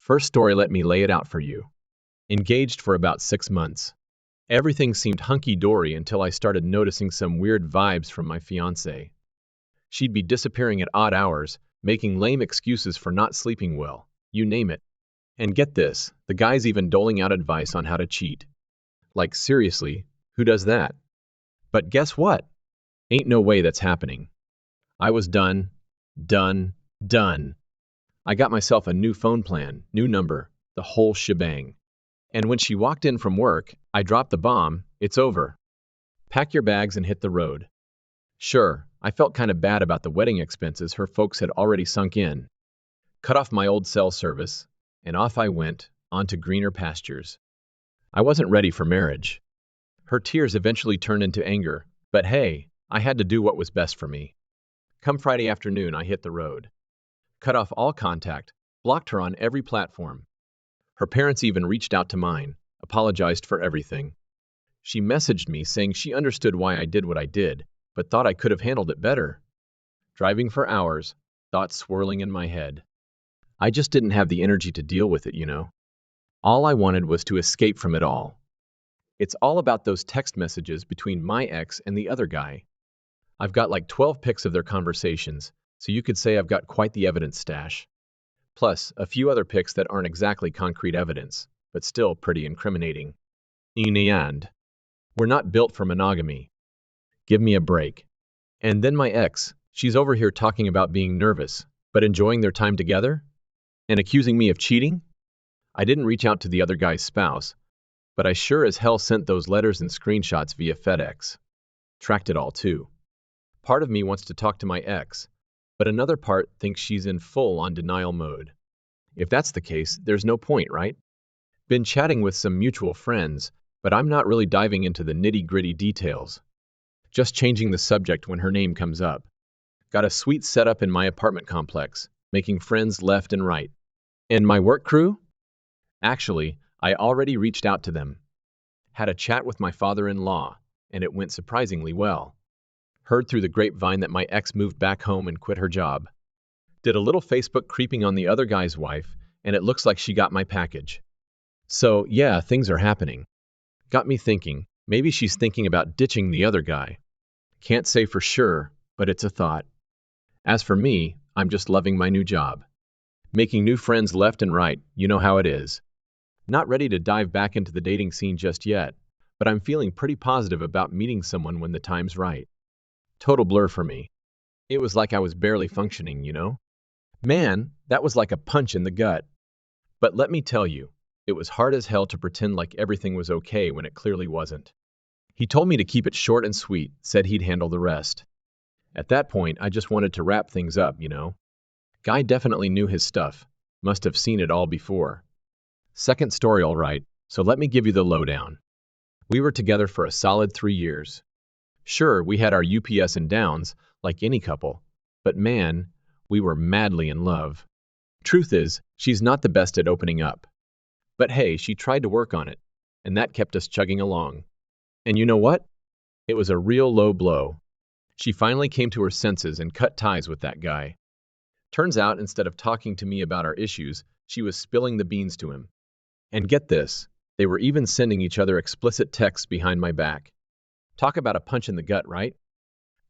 First story, let me lay it out for you. Engaged for about 6 months. Everything seemed hunky-dory until I started noticing some weird vibes from my fiancée. She'd be disappearing at odd hours, making lame excuses for not sleeping well, you name it. And get this, the guy's even doling out advice on how to cheat. Like, seriously, who does that? But guess what? Ain't no way that's happening. I was done. Done. I got myself a new phone plan, new number, the whole shebang. And when she walked in from work, I dropped the bomb. It's over. Pack your bags and hit the road. Sure, I felt kind of bad about the wedding expenses her folks had already sunk in. Cut off my old cell service, and off I went, on to greener pastures. I wasn't ready for marriage. Her tears eventually turned into anger, but hey, I had to do what was best for me. Come Friday afternoon, I hit the road. Cut off all contact, blocked her on every platform. Her parents even reached out to mine, apologized for everything. She messaged me saying she understood why I did what I did, but thought I could have handled it better. Driving for hours, thoughts swirling in my head. I just didn't have the energy to deal with it, you know. All I wanted was to escape from it all. It's all about those text messages between my ex and the other guy. I've got like 12 pics of their conversations, so you could say I've got quite the evidence stash. Plus, a few other pics that aren't exactly concrete evidence, but still pretty incriminating. In the end, we're not built for monogamy. Give me a break. And then my ex, she's over here talking about being nervous, but enjoying their time together? And accusing me of cheating? I didn't reach out to the other guy's spouse, but I sure as hell sent those letters and screenshots via FedEx. Tracked it all too. Part of me wants to talk to my ex, but another part thinks she's in full-on denial mode. If that's the case, there's no point, right? Been chatting with some mutual friends, but I'm not really diving into the nitty-gritty details. Just changing the subject when her name comes up. Got a sweet setup in my apartment complex, making friends left and right. And my work crew? Actually, I already reached out to them. Had a chat with my father-in-law, and it went surprisingly well. Heard through the grapevine that my ex moved back home and quit her job. Did a little Facebook creeping on the other guy's wife, and it looks like she got my package. So, yeah, things are happening. Got me thinking, maybe she's thinking about ditching the other guy. Can't say for sure, but it's a thought. As for me, I'm just loving my new job. Making new friends left and right, you know how it is. Not ready to dive back into the dating scene just yet, but I'm feeling pretty positive about meeting someone when the time's right. Total blur for me. It was like I was barely functioning, you know? Man, that was like a punch in the gut. But let me tell you, it was hard as hell to pretend like everything was okay when it clearly wasn't. He told me to keep it short and sweet, said he'd handle the rest. At that point, I just wanted to wrap things up, you know? Guy definitely knew his stuff. Must have seen it all before. Second story, all right, so let me give you the lowdown. We were together for a solid 3 years. Sure, we had our UPS and downs, like any couple, but man, we were madly in love. Truth is, she's not the best at opening up. But hey, she tried to work on it, and that kept us chugging along. And you know what? It was a real low blow. She finally came to her senses and cut ties with that guy. Turns out, instead of talking to me about our issues, she was spilling the beans to him. And get this, they were even sending each other explicit texts behind my back. Talk about a punch in the gut, right?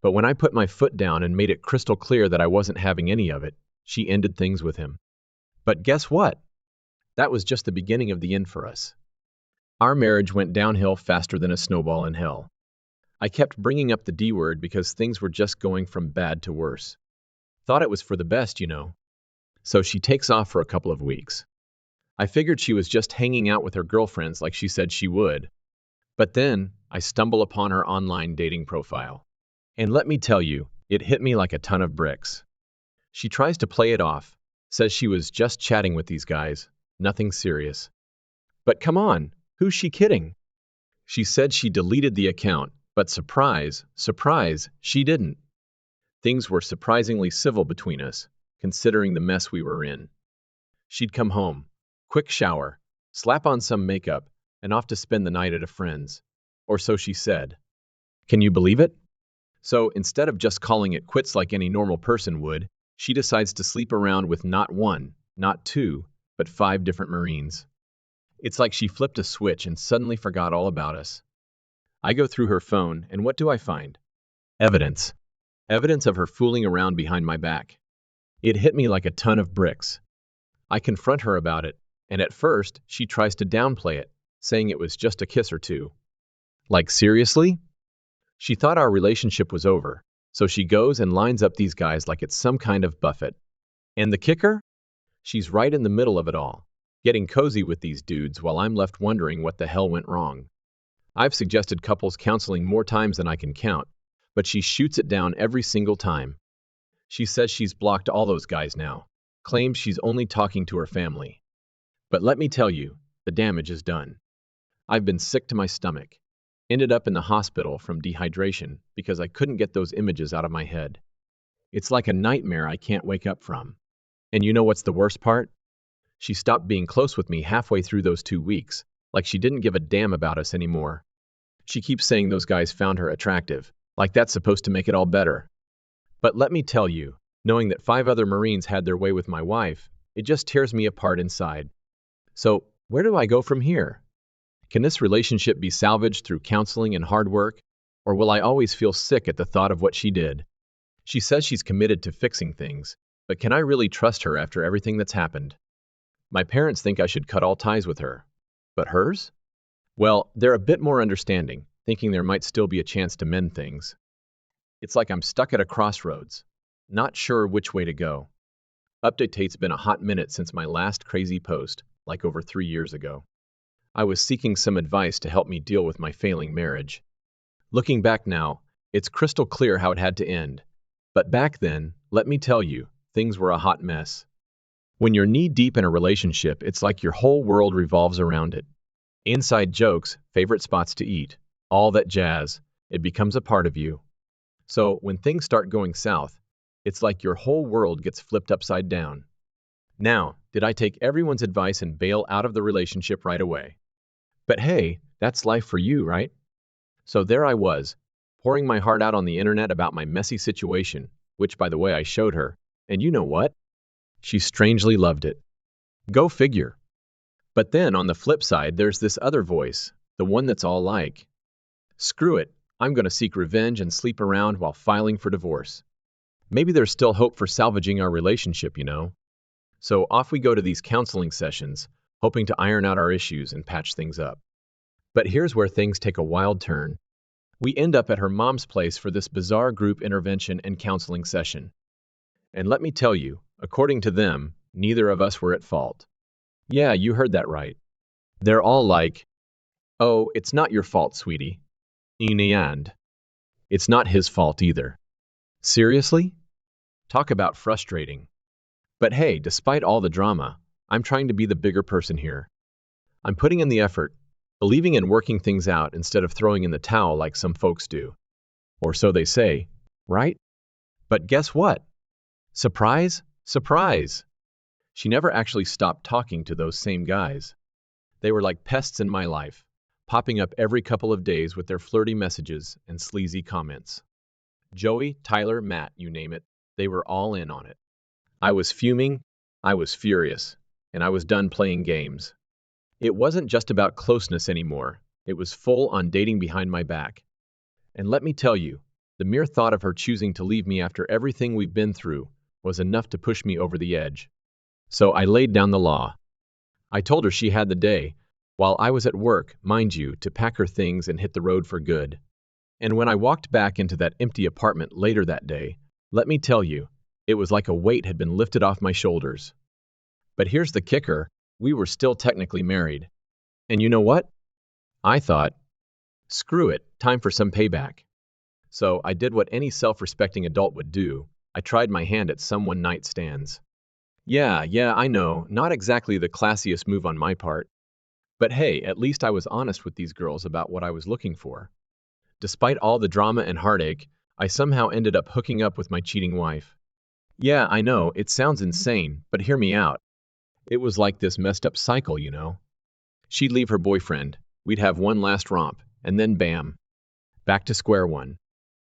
But when I put my foot down and made it crystal clear that I wasn't having any of it, she ended things with him. But guess what? That was just the beginning of the end for us. Our marriage went downhill faster than a snowball in hell. I kept bringing up the D word because things were just going from bad to worse. Thought it was for the best, you know. So she takes off for a couple of weeks. I figured she was just hanging out with her girlfriends like she said she would. But then, I stumble upon her online dating profile. And let me tell you, it hit me like a ton of bricks. She tries to play it off, says she was just chatting with these guys, nothing serious. But come on, who's she kidding? She said she deleted the account, but surprise, she didn't. Things were surprisingly civil between us, considering the mess we were in. She'd come home, quick shower, slap on some makeup, and off to spend the night at a friend's. Or so she said. Can you believe it? So instead of just calling it quits like any normal person would, she decides to sleep around with not one, not two, but 5 different Marines. It's like she flipped a switch and suddenly forgot all about us. I go through her phone, and what do I find? Evidence. Evidence of her fooling around behind my back. It hit me like a ton of bricks. I confront her about it, and at first, she tries to downplay it, saying it was just a kiss or two. Like, seriously? She thought our relationship was over, so she goes and lines up these guys like it's some kind of buffet. And the kicker? She's right in the middle of it all, getting cozy with these dudes while I'm left wondering what the hell went wrong. I've suggested couples counseling more times than I can count, but she shoots it down every single time. She says she's blocked all those guys now, claims she's only talking to her family. But let me tell you, the damage is done. I've been sick to my stomach. Ended up in the hospital from dehydration because I couldn't get those images out of my head. It's like a nightmare I can't wake up from. And you know what's the worst part? She stopped being close with me halfway through those 2 weeks, like she didn't give a damn about us anymore. She keeps saying those guys found her attractive, like that's supposed to make it all better. But let me tell you, knowing that 5 other Marines had their way with my wife, it just tears me apart inside. So, where do I go from here? Can this relationship be salvaged through counseling and hard work, or will I always feel sick at the thought of what she did? She says she's committed to fixing things, but can I really trust her after everything that's happened? My parents think I should cut all ties with her. But hers? Well, they're a bit more understanding, thinking there might still be a chance to mend things. It's like I'm stuck at a crossroads, not sure which way to go. Update's been a hot minute since my last crazy post, like over 3 years ago. I was seeking some advice to help me deal with my failing marriage. Looking back now, it's crystal clear how it had to end. But back then, let me tell you, things were a hot mess. When you're knee-deep in a relationship, it's like your whole world revolves around it. Inside jokes, favorite spots to eat, all that jazz, it becomes a part of you. So when things start going south, it's like your whole world gets flipped upside down. Now, did I take everyone's advice and bail out of the relationship right away? But hey, that's life for you, right? So there I was, pouring my heart out on the internet about my messy situation, which, by the way, I showed her. And you know what? She strangely loved it. Go figure. But then, on the flip side, there's this other voice, the one that's all like, screw it, I'm going to seek revenge and sleep around while filing for divorce. Maybe there's still hope for salvaging our relationship, you know? So off we go to these counseling sessions, hoping to iron out our issues and patch things up. But here's where things take a wild turn. We end up at her mom's place for this bizarre group intervention and counseling session. And let me tell you, according to them, neither of us were at fault. Yeah, you heard that right. They're all like, oh, it's not your fault, sweetie. And it's not his fault either. Seriously? Talk about frustrating. But hey, despite all the drama, I'm trying to be the bigger person here. I'm putting in the effort, believing in working things out instead of throwing in the towel like some folks do. Or so they say, right? But guess what? Surprise, surprise! She never actually stopped talking to those same guys. They were like pests in my life, popping up every couple of days with their flirty messages and sleazy comments. Joey, Tyler, Matt, you name it, they were all in on it. I was fuming, I was furious, and I was done playing games. It wasn't just about closeness anymore, it was full on dating behind my back. And let me tell you, the mere thought of her choosing to leave me after everything we've been through was enough to push me over the edge. So I laid down the law. I told her she had the day, while I was at work, mind you, to pack her things and hit the road for good. And when I walked back into that empty apartment later that day, let me tell you, it was like a weight had been lifted off my shoulders. But here's the kicker, we were still technically married. And you know what? I thought, screw it, time for some payback. So I did what any self-respecting adult would do. I tried my hand at some one-night stands. Yeah, I know, not exactly the classiest move on my part. But hey, at least I was honest with these girls about what I was looking for. Despite all the drama and heartache, I somehow ended up hooking up with my cheating wife. Yeah, I know, it sounds insane, but hear me out. It was like this messed up cycle, you know? She'd leave her boyfriend, we'd have one last romp, and then bam, back to square one.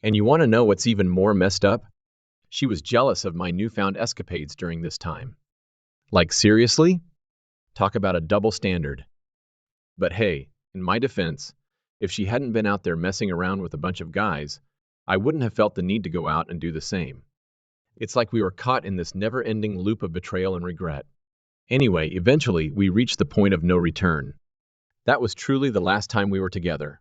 And you want to know what's even more messed up? She was jealous of my newfound escapades during this time. Like, seriously? Talk about a double standard. But hey, in my defense, if she hadn't been out there messing around with a bunch of guys, I wouldn't have felt the need to go out and do the same. It's like we were caught in this never-ending loop of betrayal and regret. Anyway, eventually, we reached the point of no return. That was truly the last time we were together.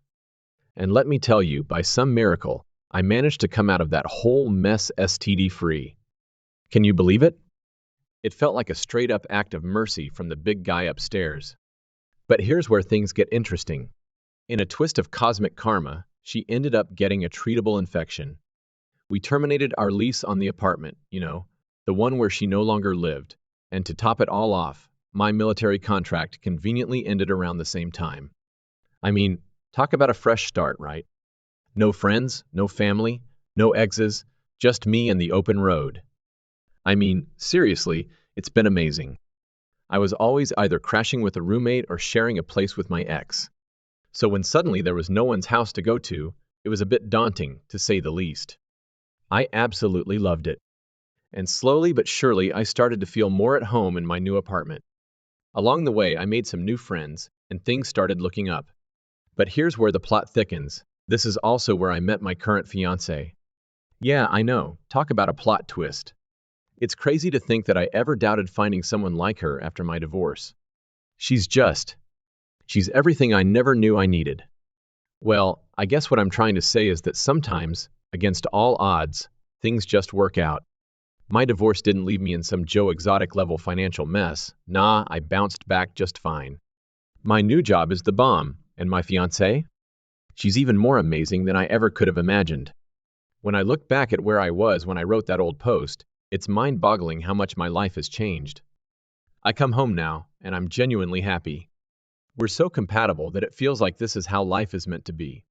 And let me tell you, by some miracle, I managed to come out of that whole mess STD-free. Can you believe it? It felt like a straight-up act of mercy from the big guy upstairs. But here's where things get interesting. In a twist of cosmic karma, she ended up getting a treatable infection. We terminated our lease on the apartment, the one where she no longer lived. And to top it all off, my military contract conveniently ended around the same time. I mean, talk about a fresh start, right? No friends, no family, no exes, just me and the open road. I mean, seriously, it's been amazing. I was always either crashing with a roommate or sharing a place with my ex. So when suddenly there was no one's house to go to, it was a bit daunting, to say the least. I absolutely loved it. And slowly but surely, I started to feel more at home in my new apartment. Along the way, I made some new friends, and things started looking up. But here's where the plot thickens. This is also where I met my current fiancé. Yeah, I know. Talk about a plot twist. It's crazy to think that I ever doubted finding someone like her after my divorce. She's everything I never knew I needed. Well, I guess what I'm trying to say is that sometimes, against all odds, things just work out. My divorce didn't leave me in some Joe Exotic level financial mess. Nah, I bounced back just fine. My new job is the bomb, and my fiancée? She's even more amazing than I ever could have imagined. When I look back at where I was when I wrote that old post, it's mind-boggling how much my life has changed. I come home now, and I'm genuinely happy. We're so compatible that it feels like this is how life is meant to be.